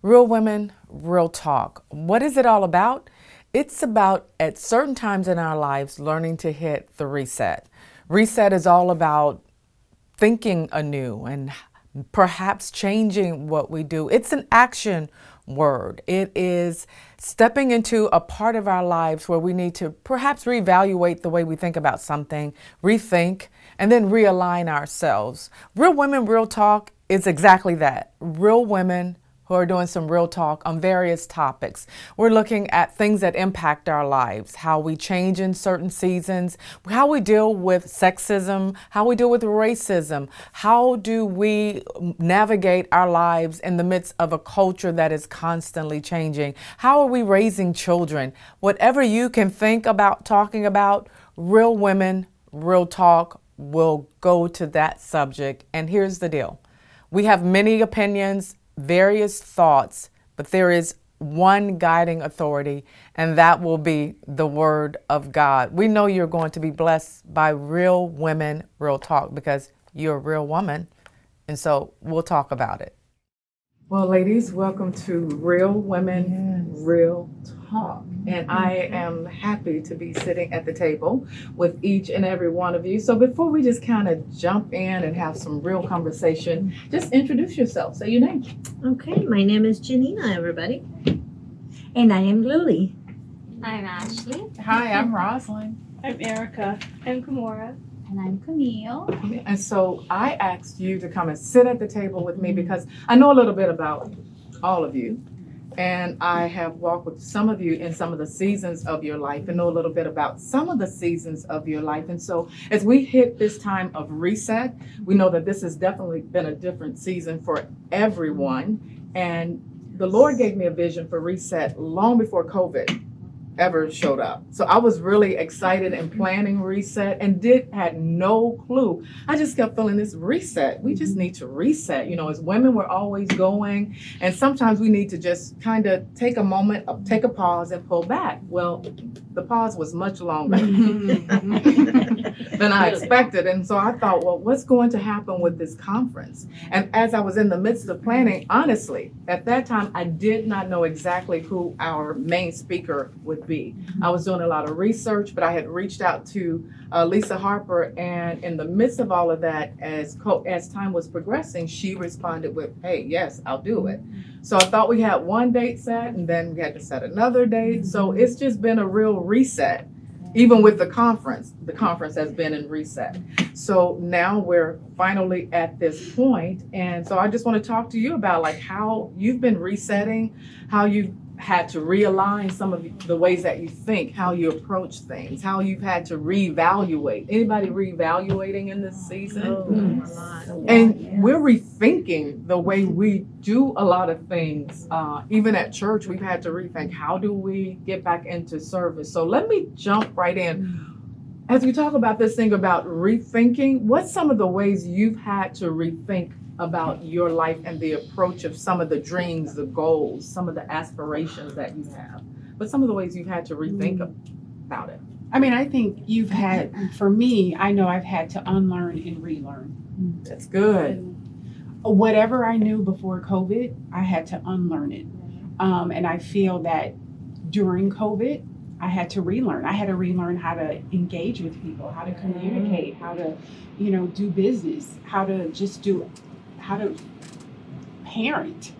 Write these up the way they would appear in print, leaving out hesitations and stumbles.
Real Women, Real Talk. What is it all about? It's about, at certain times in our lives, learning to hit the reset. Reset is all about thinking anew and perhaps changing what we do. It's an action word. It is stepping into a part of our lives where we need to perhaps reevaluate the way we think about something, rethink, and then realign ourselves. Real Women, Real Talk is exactly that. Real women who are doing some real talk on various topics. We're looking at things that impact our lives, how we change in certain seasons, how we deal with sexism, how we deal with racism, how do we navigate our lives in the midst of a culture that is constantly changing, how are we raising children. Whatever you can think about talking about, Real Women, Real Talk will go to that subject. And here's the deal. We have many opinions, various thoughts, but there is one guiding authority, and that will be the Word of God. We know you're going to be blessed by Real Women, Real Talk, because you're a real woman, and so we'll talk about it. Well, ladies, welcome to Real Women, Real Talk. And I am happy to be sitting at the table with each and every one of you. So before we just kind of jump in and have some real conversation, just introduce yourself. Say your name. Okay, my name is Janina, everybody. And I am Lily. I'm Ashley. Hi, I'm Rosalind. I'm Erica. I'm Kimora. And I'm Camille. And so I asked you to come and sit at the table with me because I know a little bit about all of you. And I have walked with some of you in some of the seasons of your life and know a little bit about some of the seasons of your life. And so as we hit this time of reset, we know that this has definitely been a different season for everyone. And the Lord gave me a vision for reset long before COVID ever showed up. So I was really excited and planning reset and had no clue. I just kept feeling this reset. We just need to reset. You know, as women, we're always going, and sometimes we need to just kind of take a moment, take a pause and pull back. Well, the pause was much longer than I expected. And so I thought, well, what's going to happen with this conference? And as I was in the midst of planning, honestly, at that time, I did not know exactly who our main speaker would be. I was doing a lot of research, but I had reached out to Lisa Harper, and in the midst of all of that, as time was progressing, she responded with, hey, yes, I'll do it. So I thought we had one date set, and then we had to set another date. So it's just been a real reset. Even with the conference has been in reset. So now we're finally at this point. And so I just want to talk to you about like how you've been resetting, how you've had to realign some of the ways that you think, how you approach things, how you've had to reevaluate. Anybody reevaluating in this season? And we're rethinking the way we do a lot of things. Even at church, we've had to rethink, how do we get back into service? So let me jump right in. As we talk about this thing about rethinking, what's some of the ways you've had to rethink about your life and the approach of some of the dreams, the goals, some of the aspirations that you have, but some of the ways you've had to rethink about it? I mean, I think you've had, for me, I know I've had to unlearn and relearn. That's good. Whatever I knew before COVID, I had to unlearn it. And I feel that during COVID, I had to relearn. I had to relearn how to engage with people, how to communicate, how to, do business, how to parent.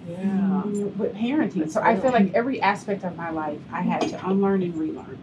Yeah. With parenting. So I feel like every aspect of my life, I had to unlearn and relearn.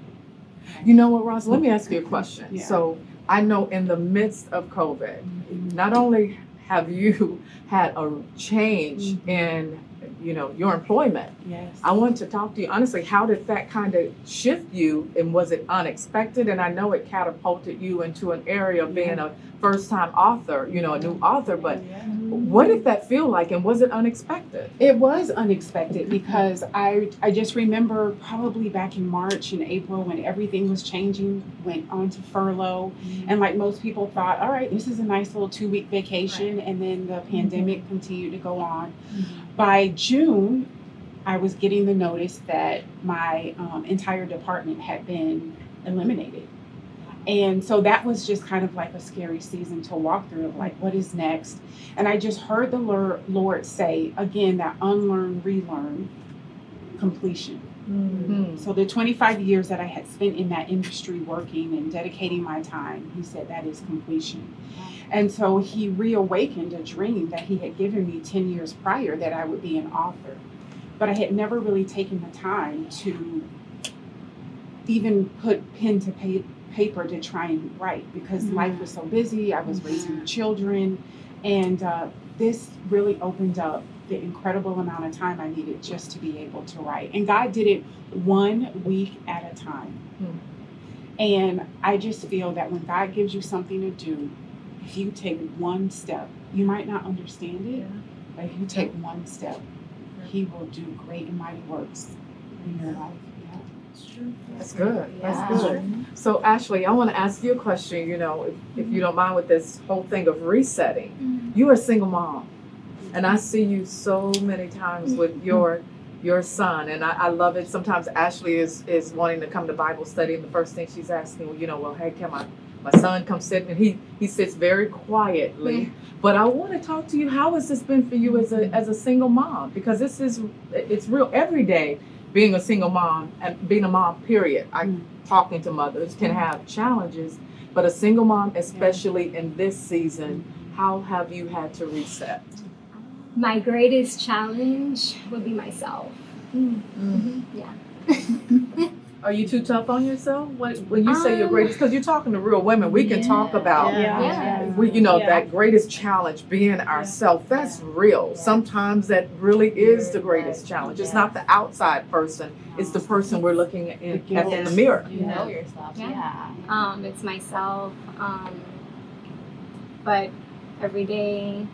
You know what, Ross? Let me ask you a question. Yeah. So I know in the midst of COVID, not only have you had a change in your employment. Yes. I want to talk to you honestly, how did that kind of shift you, and was it unexpected? And I know it catapulted you into an area of being a first-time author, a new author, but what did that feel like, and was it unexpected? It was unexpected because I just remember probably back in March and April when everything was changing, went on to furlough, and like most people thought, all right, this is a nice little 2-week vacation, and then the pandemic continued to go on. By June, I was getting the notice that my entire department had been eliminated. And so that was just kind of like a scary season to walk through of like, what is next? And I just heard the Lord say, again, that unlearn, relearn, completion. So the 25 years that I had spent in that industry working and dedicating my time, he said that is completion. And so he reawakened a dream that he had given me 10 years prior that I would be an author. But I had never really taken the time to even put pen to paper to try and write because life was so busy. I was raising children, and this really opened up the incredible amount of time I needed just to be able to write. And God did it 1 week at a time. And I just feel that when God gives you something to do, if you take one step, you might not understand it, but if you take one step, he will do great and mighty works in your life. That's good. That's good. So Ashley, I want to ask you a question, you know, if you don't mind with this whole thing of resetting. You are a single mom. And I see you so many times with your son, and I love it. Sometimes Ashley is wanting to come to Bible study, and the first thing she's asking, well, hey, can my son come sit? And he sits very quietly. But I want to talk to you. How has this been for you as a single mom? Because it's real every day. Being a single mom and being a mom, period. Talking to mothers can have challenges, but a single mom, especially in this season, how have you had to reset? My greatest challenge would be myself. Yeah. Are you too tough on yourself when you say your greatest? Because you're talking to real women. We can talk about that greatest challenge being ourselves. That's real. Sometimes that really is the greatest challenge. It's not the outside person. It's the person we're looking at in the mirror. You know yourself. It's myself. But every day,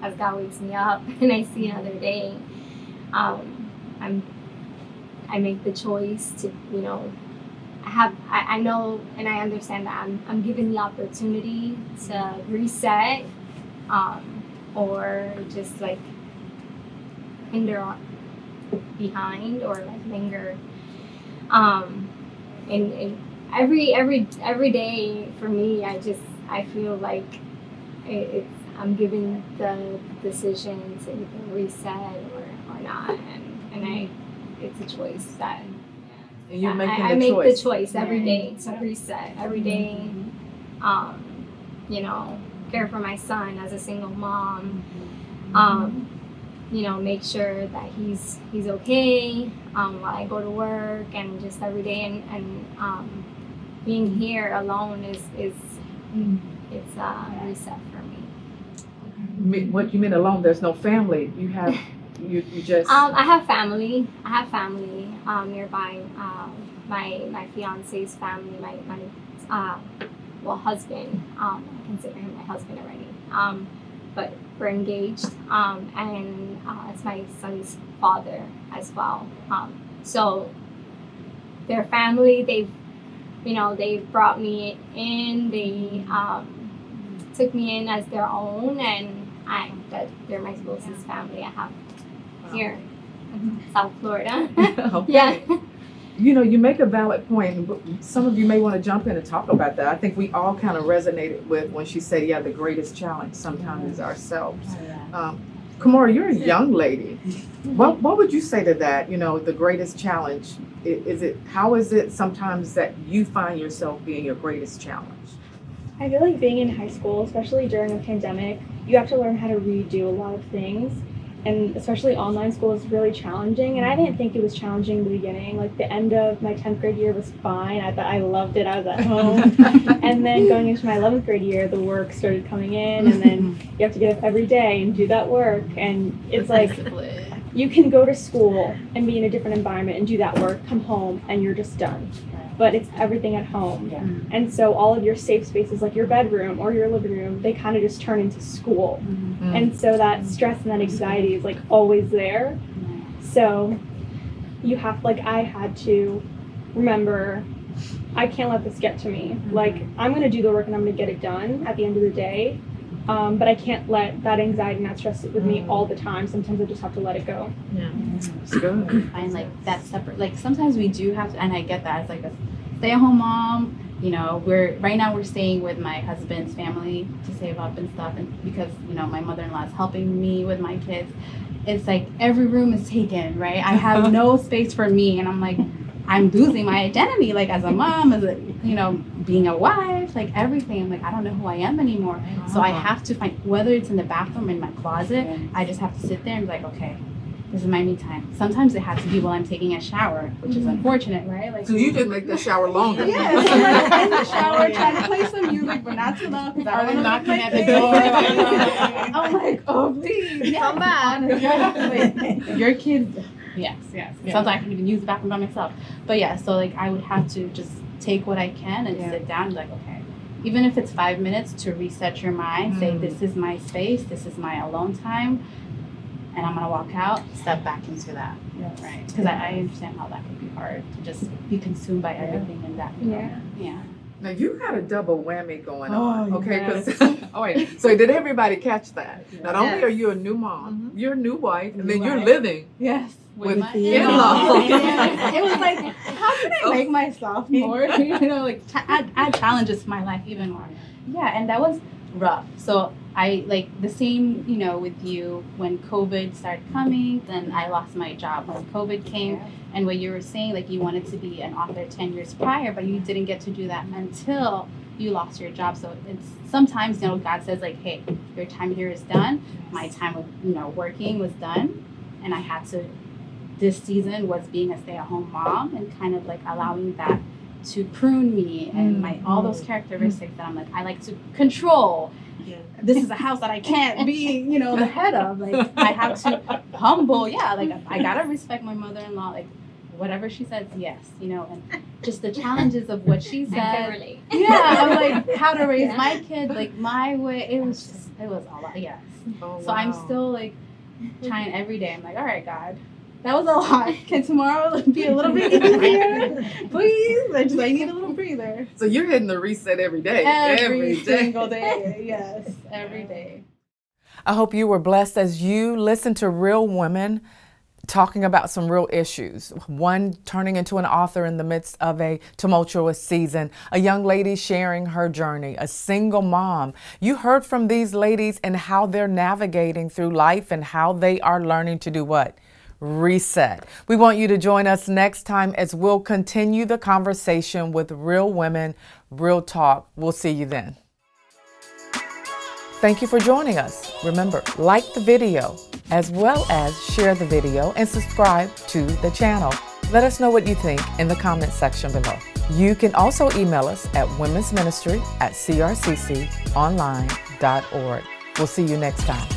as God wakes me up and I see another day, I make the choice to, I know and I understand that I'm given the opportunity to reset, or just like hinder behind or like linger. And every day for me, I feel like I'm given the decision to either reset or not, and it's a choice that you're making I make the choice every day to reset every day. Care for my son as a single mom. Make sure that he's okay while I go to work, and just every day, and being here alone is it's a reset for me. What you mean alone? There's no family. You have you just. I have family. Nearby. My fiance's family. My husband. I consider him my husband already. But we're engaged. And it's my son's father as well. So their family. They brought me in. They took me in as their own, and they're my closest family I have here in South Florida. Okay. Yeah. You make a valid point, but some of you may want to jump in and talk about that. I think we all kind of resonated with when she said, the greatest challenge sometimes is ourselves. Kamora, you're a young lady. What would you say to that? The greatest challenge, how is it sometimes that you find yourself being your greatest challenge? I feel like being in high school, especially during a pandemic, you have to learn how to redo a lot of things. And especially online school is really challenging. And I didn't think it was challenging in the beginning. Like the end of my 10th grade year was fine. I thought I loved it. I was at home. And then going into my 11th grade year, the work started coming in. And then you have to get up every day and do that work. And it's like you can go to school and be in a different environment and do that work, come home, and you're just done. But it's everything at home. Yeah. And so all of your safe spaces, like your bedroom or your living room, they kind of just turn into school. And so that stress and that anxiety is like always there. So you have, I had to remember, I can't let this get to me. Like, I'm going to do the work and I'm going to get it done at the end of the day. But I can't let that anxiety and that stress sit with me all the time. Sometimes I just have to let it go. Yeah. It's good. Find that separate. Sometimes we do have to, and I get that. It's like a stay-at-home mom. You know, right now we're staying with my husband's family to save up and stuff, and because you know my mother-in-law is helping me with my kids, it's like every room is taken, right? I have no space for me, and I'm like, I'm losing my identity, like as a mom, as a, you know, being a wife, like everything. I'm like, I don't know who I am anymore. So I have to find, whether it's in the bathroom, in my closet, I just have to sit there and be like, okay, this is my me time. Sometimes it had to be while I'm taking a shower, which is unfortunate, right? Like, So you just make the shower longer. yeah, so I'm like in the shower trying to play some music, but not too loud because I Are don't they want to knocking make at my the face. door? I'm like, oh please, yes, Come back. honestly. Your kids, yes. Sometimes I can even use the bathroom by myself. But yeah, so like I would have to just take what I can and sit down and be like, okay, even if it's 5 minutes to reset your mind, say this is my space, this is my alone time, and I'm gonna walk out, step back into that, right? Because I understand how that could be hard to just be consumed by everything in that moment. Yeah. Now you got a double whammy going on, okay? yes. 'Cause- oh wait, so did everybody catch that? Not only Yes. are you a new mom, you're a new wife, and then you're wife. living Yes. with my in-laws. It was like, how can I make myself more, you know, like add challenges to my life even more. Yeah, and that was rough. So I like the same, you know, with you when COVID started coming, then I lost my job when COVID came. And what you were saying, like you wanted to be an author 10 years prior, but you didn't get to do that until you lost your job. So it's sometimes, you know, God says like, hey, your time here is done. My time with, you know, working was done. And I had to, this season was being a stay-at-home mom and kind of like allowing that to prune me and my all those characteristics that I'm like, I like to control. This is a house that I can't be, you know, the head of. Like I have to humble, like I gotta respect my mother-in-law, like whatever she says, yes, you know, and just the challenges of what she said. I'm like how to raise my kid like my way. It was a lot, yes. Oh, So I'm wow. still like trying every day. I'm like, all right, God, that was a lot. Can tomorrow be a little bit easier, please? I need a little breather. So you're hitting the reset every day. Every single day, yes, every day. I hope you were blessed as you listened to real women talking about some real issues. One turning into an author in the midst of a tumultuous season, a young lady sharing her journey, a single mom. You heard from these ladies and how they're navigating through life and how they are learning to do what? Reset. We want you to join us next time as we'll continue the conversation with real women, real talk. We'll see you then. Thank you for joining us. Remember, like the video as well as share the video and subscribe to the channel. Let us know what you think in the comment section below. You can also email us at womensministry@crcconline.org. We'll see you next time.